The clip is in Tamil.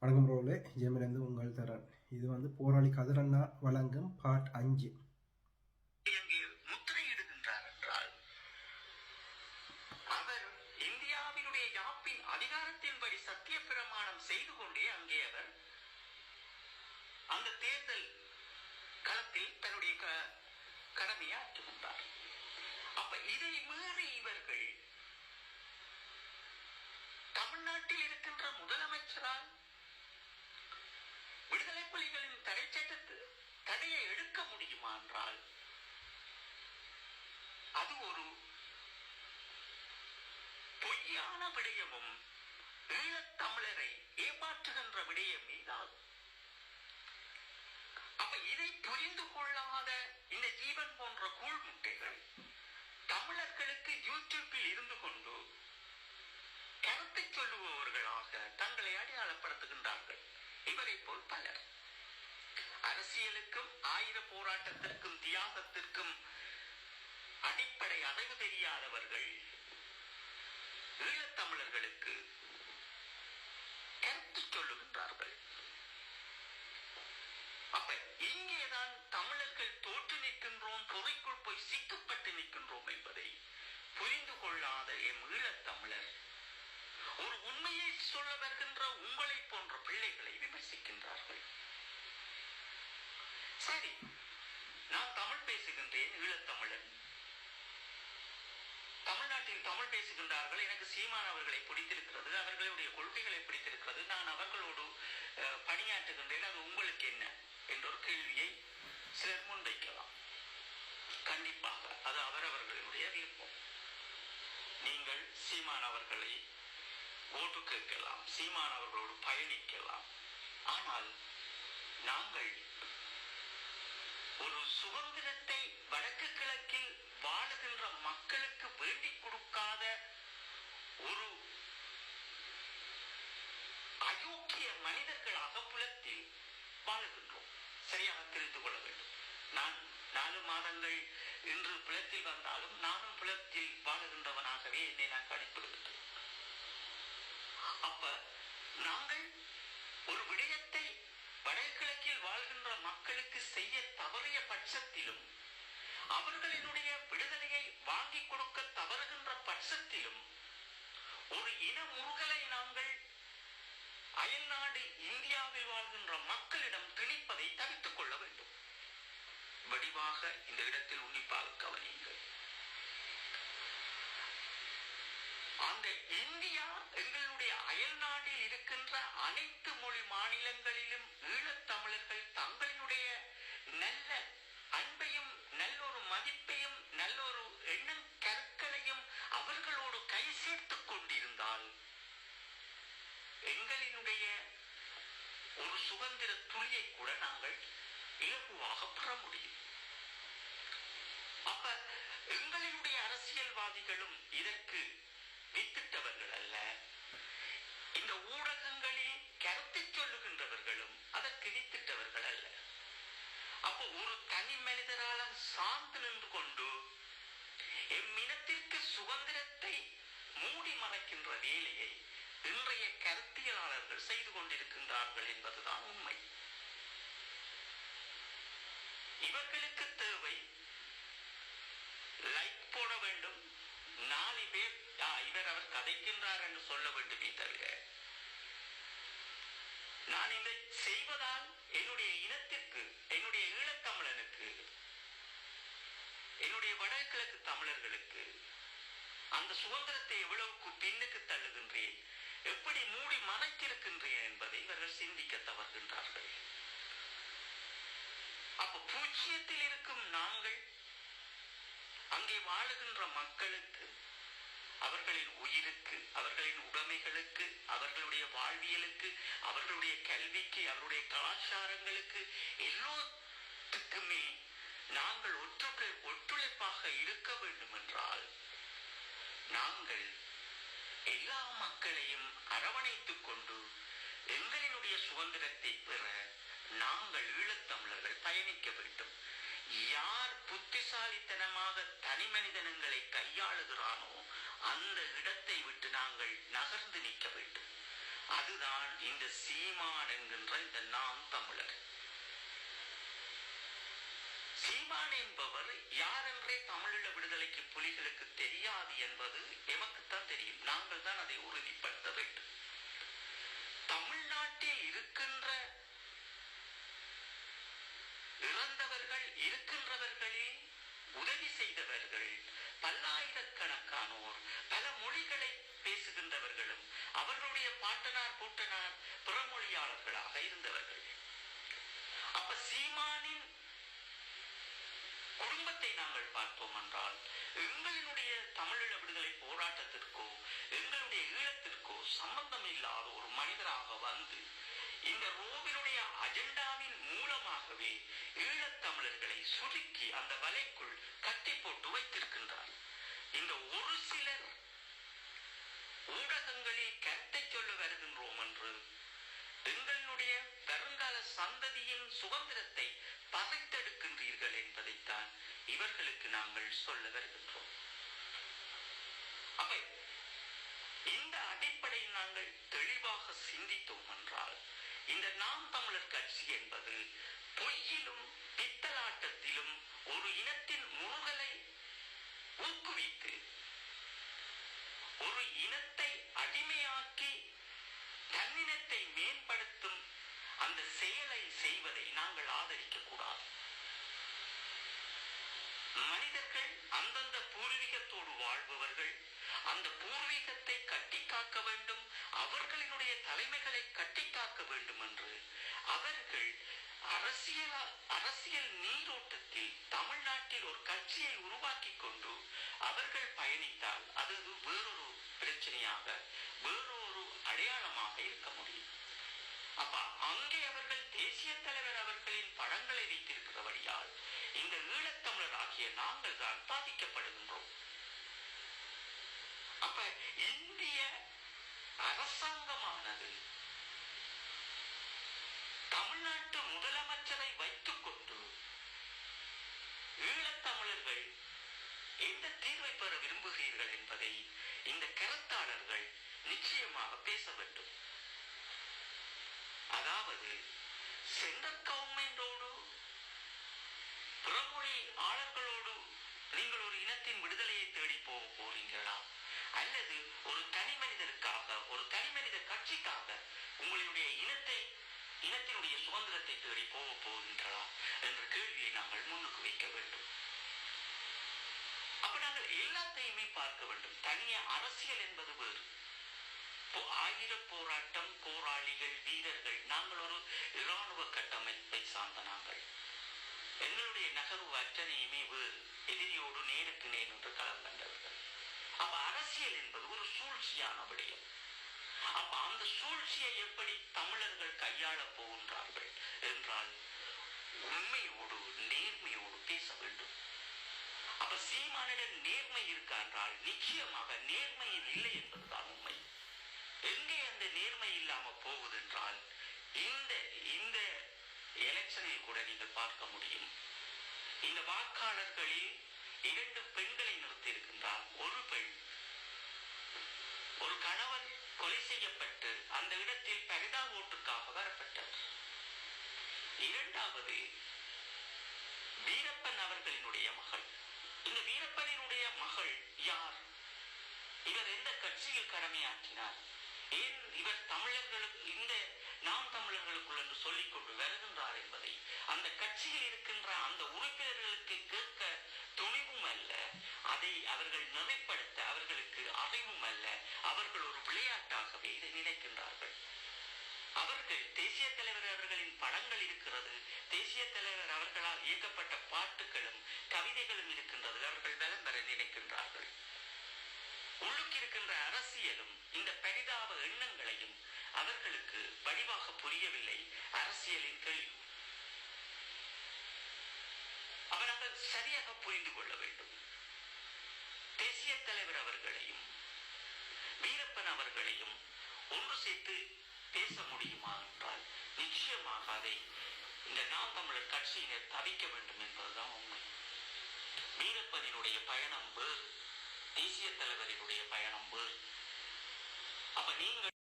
வணக்கம் ரோலே ஜெமிலேருந்து உங்கள் தரன். இது வந்து போராளி கதிரண்ணா வழங்கும் பார்ட் 5. முத்திரையிடுகின்றார் என்றால் அவர் இந்தியாவினுடைய யாப்பின் அதிகாரத்தின்படி சத்திய பிரமாணம் செய்து கொண்டே அங்கே அவர் அந்த தேர்தல் களத்தில் தன்னுடைய கடமையை ஆற்றுகின்றார். அப்ப இதை மீறி இவர்கள் தமிழ்நாட்டில் இருக்கின்ற முதலமைச்சரால் விடுதலை புலிகளின் தடையை எடுக்க முடியுமா என்றால் அது ஒரு பொய்யான விடயமும் ஈழத்தமிழரை ஏமாற்றுகின்ற விடயமே ஆகும். அப்ப இதை புரிந்து கொள்ளாத இந்த ஜீவன் போன்ற கூழ்முட்டைகள் தமிழர்களுக்கு யூடியூப்பில் இருந்து கொண்டு கருத்தை சொல்லுபவர்களாக தங்களை அடையாளப்படுத்துகின்றார்கள். இவரை போல் பலர் அரசியலுக்கும் ஆயுத போராட்டத்திற்கும் தியாகத்திற்கும் அடிப்படை அறிவு தெரியாதவர்கள் ஈழத்தமிழர்களுக்கு கருத்து சொல்லுகின்றார்கள். அப்ப இங்கேதான் தமிழர்கள் தோற்று நிற்கின்றோம், பொறைக்குள் போய் சிக்கப்பட்டு நிற்கின்றோம் என்பதை புரிந்து கொள்ளாத எம் ஈழத்தமிழர் ஒரு உண்மையை சொல்ல வருகின்ற உங்களை போன்ற பிள்ளைகளை விமர்சிக்கின்றார்கள். சரி, நான் தமிழ் பேசுகின்றேன், ஈழத்தமிழன், தமிழ்நாட்டில் தமிழ் பேசுகின்றார்கள், எனக்கு சீமான் அவர்களை பிடித்திருக்கிறது, அவர்களுடைய கொள்கைகளை பிடித்திருக்கிறது, நான் அவர்களோடு பணியாற்றுகின்றேன், அது உங்களுக்கு என்ன என்ற ஒரு கேள்வியை சிலர் முன்வைக்கலாம். கண்டிப்பாக அது அவரவர்களுடைய விருப்பம். நீங்கள் சீமான் அவர்களை ஓட்டு கேட்கலாம், சீமான் அவர்களோடு பயணிக்கலாம். ஆனால் நாங்கள் ஒரு சுதந்திரத்தை வடக்கு கிழக்கில் வாழுகின்ற மக்களுக்கு வேண்டிக் கொடுக்காத ஒரு அயோக்கிய மனிதர்களாக புலத்தில் வாழுகின்றோம். சரியாக தெரிந்து கொள்ள வேண்டும். நான் 4 மாதங்கள் இன்று புலத்தில் வந்தாலும் நானும் புலத்தில் வாழுகின்றவனாகவே என்னை நான் கணிப்பிடுகின்றேன். அப்ப நாங்கள் ஒரு விடயத்தை வடகிழக்கில் வாழ்கின்ற மக்களுக்கு செய்ய தவறிய பட்சத்திலும் அவர்களினுடைய விடுதலையை வாங்கி கொடுக்க தவறுகின்ற பட்சத்திலும் ஒரு இன முறுகலை நாங்கள் அயல்நாடு இந்தியாவில் வாழ்கின்ற மக்களிடம் திணிப்பதை தவிர்த்துக் கொள்ள வேண்டும். வடிவாக இந்த இடத்தில் உன்னிப்பாக கவனியுங்கள். அந்த இந்தியா எங்களுடைய அயல் நாட்டில் இருக்கின்ற அனைத்து மொழி மாநிலங்களிலும் ஈழத்தமிழர்கள் தங்களினுடைய நல்ல அன்பையும் நல்லொரு மதிப்பையும் நல்லொரு எண்ணம் கற்களையும் அவர்களோடு கை சேர்த்துக் கொண்டிருந்தால் எங்களினுடைய ஒரு சுதந்திர துளியை கூட நாங்கள் இலகுவாக பெற முடியும். அப்ப எங்களினுடைய அரசியல்வாதிகளும் இதற்கு வித்திட்டவர்கள் அல்ல, இந்த ஊடகங்களில் கருத்தை சொல்லுகின்றவர்களும் அதற்கு வித்திட்டவர்கள் அல்ல. அப்போ ஒரு தனி மனிதரால சார்ந்து நின்று கொண்டு எம்மினத்திற்கு சுதந்திரத்தை மூடி மறைக்கின்ற வேலையை இன்றைய கருத்தியலாளர்கள் செய்து கொண்டிருக்கின்றார்கள் என்பதுதான் உண்மை. இவர்களுக்கு தேவை லைக் போட வேண்டும், 4 பேர் இவர் அவர் கதைக்கின்றார் என்று சொல்ல வேண்டுமே தவிர நான் இதை செய்வதால் என்னுடைய இனத்திற்கு, என்னுடைய ஈழத்தமிழனுக்கு, என்னுடைய வடகிழக்கு தமிழர்களுக்கு அந்த சுதந்திரத்தை எவ்வளவுக்கு பின்னுக்கு தள்ளுகின்றேன், எப்படி மூடி மறைத்திருக்கின்றேன் என்பதை இவர்கள் சிந்திக்க தவறுகின்றார்கள். அப்ப பூஜ்ஜியத்தில் இருக்கும் நாங்கள் அங்கே வாழுகின்ற மக்களுக்கு, அவர்களின் உயிருக்கு, அவர்களின் உடைமைகளுக்கு, அவர்களுடைய வாழ்வியலுக்கு, அவர்களுடைய கல்விக்கு, அவருடைய கலாச்சாரங்களுக்கு எல்லோருக்குமே நாங்கள் ஒத்துழைப்பாக இருக்க வேண்டும் என்றால் நாங்கள் எல்லா மக்களையும் அரவணைத்துக் கொண்டு எங்களினுடைய சுதந்திரத்தை பெற நாங்கள் ஈழத்தமிழர்கள் பயணிக்க வேண்டும். யார் புத்திசாலித்தனமாக தனி மனிதனங்களை கையாளுகிறானோ அந்த இடத்தை விட்டு நாங்கள் நகர்ந்து நிற்க வேண்டும். அதுதான் இந்த சீமான் என்கின்ற இந்த நாம் தமிழர். சீமான் என்பவர் யார் என்றே தமிழீழ விடுதலைக்கு புலிகளுக்கு தெரியாது என்பது எமக்குத்தான் தெரியும். நாங்கள் தான் அதை உறுதிப்படுத்த வேண்டும். தமிழ்நாட்டில் இருக்கின்ற இறந்தவர்கள் இருக்கின்றவர்களே உதவி செய்தவர்கள் பல்லாயிரக்கணக்கானோர், பல மொழிகளை பேசுகின்றவர்களும் அவர்களுடைய பாட்டனார் பூட்டனார் பிறமொழியாளர்களாக இருந்தவர்கள். அப்ப சீமானின் குடும்பத்தை நாங்கள் பார்த்தோம் என்றால் எங்களுடைய தமிழீழ விடுதலை போராட்டத்திற்கோ எங்களுடைய ஈழத்திற்கோ சம்பந்தம் இல்லாத ஒரு மனிதராக வந்து இந்த ரோவினுடைய அஜெண்டாவின் மூலமாகவே ஈழத்தமிழர்களை சுருக்கி அந்த வலைக்குள் கட்டி போட்டு வைத்திருக்கின்றார். இந்த ஒரு சிலர் ஊடகங்களில் கருத்தை சொல்ல வருகின்றோம் என்று எங்களுடைய வருங்கால சந்ததியின் சுதந்திரத்தை பதைத்தெடுக்கின்றீர்கள் என்பதைத்தான் இவர்களுக்கு நாங்கள் சொல்ல வருகின்றோம். அப்ப இந்த அடிப்படையில் நாங்கள் தெளிவாக சிந்தித்தோம் என்றால் இந்த நாம் தமிழர் கட்சி என்பது பொய்யிலும் பித்தலாட்டத்திலும் ஒரு இனத்தின் முறுகலை ஊக்குவித்து ஒரு இனத்தை அடிமையாக்கி தன்னினத்தை மேம்படுத்தும் அந்த செயலை செய்வதை நாங்கள் ஆதரிக்க கூடாது. மனிதர்கள் அந்தந்த பூர்வீகத்தோடு வாழ்பவர்கள் அந்த பூர்வீகத்தை கட்டி காக்க வேண்டும், அவர்களினுடைய தலைமைகளை கட்டி காக்க வேண்டும் என்று அவர்கள் அரசியல் நீரோட்டத்தில் தமிழ்நாட்டில் ஒரு கட்சியை உருவாக்கி கொண்டு அவர்கள் பயணித்தால் அது வேறொரு பிரச்சனையாக வேறொரு அடையாளமாக இருக்க முடியும். அப்ப அங்கே அவர்கள் தேசிய தலைவர் அவர்களின் படங்களை வைத்திருக்கிறபடியால் இந்த ஈழத்தமிழர் ஆகிய நாங்கள் தான் பாதிக்கப்படுகின்றோம். அப்ப இந்திய அரசாங்கமானது தமிழ்நாட்டு முதலமைச்சரை வைத்துக் கொண்டு ஈழத்தமிழர்கள் எந்த தீர்வை பெற விரும்புகிறீர்கள் என்பதை இந்த கருத்தாளர்கள் நிச்சயமாக பேச வேண்டும். அதாவது சென்ட்ரல் கவர்மெண்டோடு பிறமொழி ஆளர்களோடு நீங்கள் ஒரு இனத்தின் விடுதலையை தேடி போக போறீங்களா, அல்லது ஒரு தனி மனிதனுக்காக ஒரு தனி மனித கட்சிக்காக உங்களுடைய இனத்தினுடைய சுதந்திரத்தை தேடி போக போகின்றா என்ற கேள்வியை நாங்கள் முன்னுக்கு வைக்க வேண்டும். அப்ப நாங்கள் எல்லாத்தையுமே பார்க்க வேண்டும். தனிய அரசியல் என்பது வேறு. ஆயுத போராட்டம், போராளிகள், வீரர்கள், நாங்கள் ஒரு இராணுவ கட்டமைப்பை சார்ந்த நாங்கள் எங்களுடைய நகர்வு அத்தனையுமே வேறு. எதிரியோடு நேருக்கு நேர் என்று களம் கண்டவர்கள். அப்ப அரசியல் என்பது ஒரு சூழ்ச்சியான விடயம். அப்ப அந்த சூழ்ச்சியை எப்படி தமிழர்கள் கையாள போகின்றார்கள் என்றால் உண்மையோடு நேர்மையோடு பேச வேண்டும். அப்ப சீமானிடம் நேர்மை இருக்கா என்றால் நிச்சயமாக நேர்மையில் இல்லை என்பதுதான் உண்மை. எங்கே அந்த நேர்மை இல்லாம போகுது என்றால் இந்த எலெக்ஷனில் கூட நீங்கள் பார்க்க முடியும். இந்த வாக்காளர்களில் 2 பெண்களை நிறுத்தி இருக்கின்றார். ஒரு பெண், ஒரு கணவன் கொலை செய்யப்பட்டு அந்த இடத்தில் பரிதா ஓட்டுக்காக வரப்பட்டார். இரண்டாவது வீரப்பன் அவர்களினுடைய மகள். இந்த வீரப்பனினுடைய மகள் யார்? இவர் எந்த கட்சியில் கடமையாற்றினார்? ஏன் இவர் தமிழர்களுக்கு இந்த நாம் தமிழர்களுக்குள் என்று சொல்லிக் கொண்டு வருகின்றார் என்பதை அந்த கட்சியில் இருக்கின்ற அந்த உறுப்பினர்களுக்கு கேட்க துணிவும் அல்ல, அதை அவர்கள் நிறைப்படுத்த அவர்களுக்கு அறிவும் அல்ல. அவர்கள் ஒரு விளையாட்டாகவே இதை நினைக்கின்றார்கள். அவர்கள் தேசிய தலைவர் அவர்களின் படங்கள் இருக்கிறது, தேசிய தலைவர் அவர்களால் இயக்கப்பட்ட பாட்டுகளும் கவிதைகளும் இருக்கின்றது. அவர்கள் பலம் பெற நினைக்கின்றார்கள். உள்ளுக்கு இருக்கின்ற அரசியலும் இந்த பரிதாப எண்ணங்களையும் அவர்களுக்கு வடிவாக புரியவில்லை. அரசியலின் கேள்வி அவர்கள் சரியாக புரிந்து கொள்ள வேண்டும். தேசிய தலைவர் அவர்களையும் வீரப்பன் அவர்களையும் ஒன்று சேர்த்து பேச முடியுமா என்றால் நிச்சயமாக அதை இந்த நாம் தமிழர் கட்சியினர் தவிக்க வேண்டும் என்பதுதான் உண்மை. வீரப்பனினுடைய பயணம் வேறு, தேசிய தலைவரினுடைய பயணம் வேறு. அப்ப நீங்கள்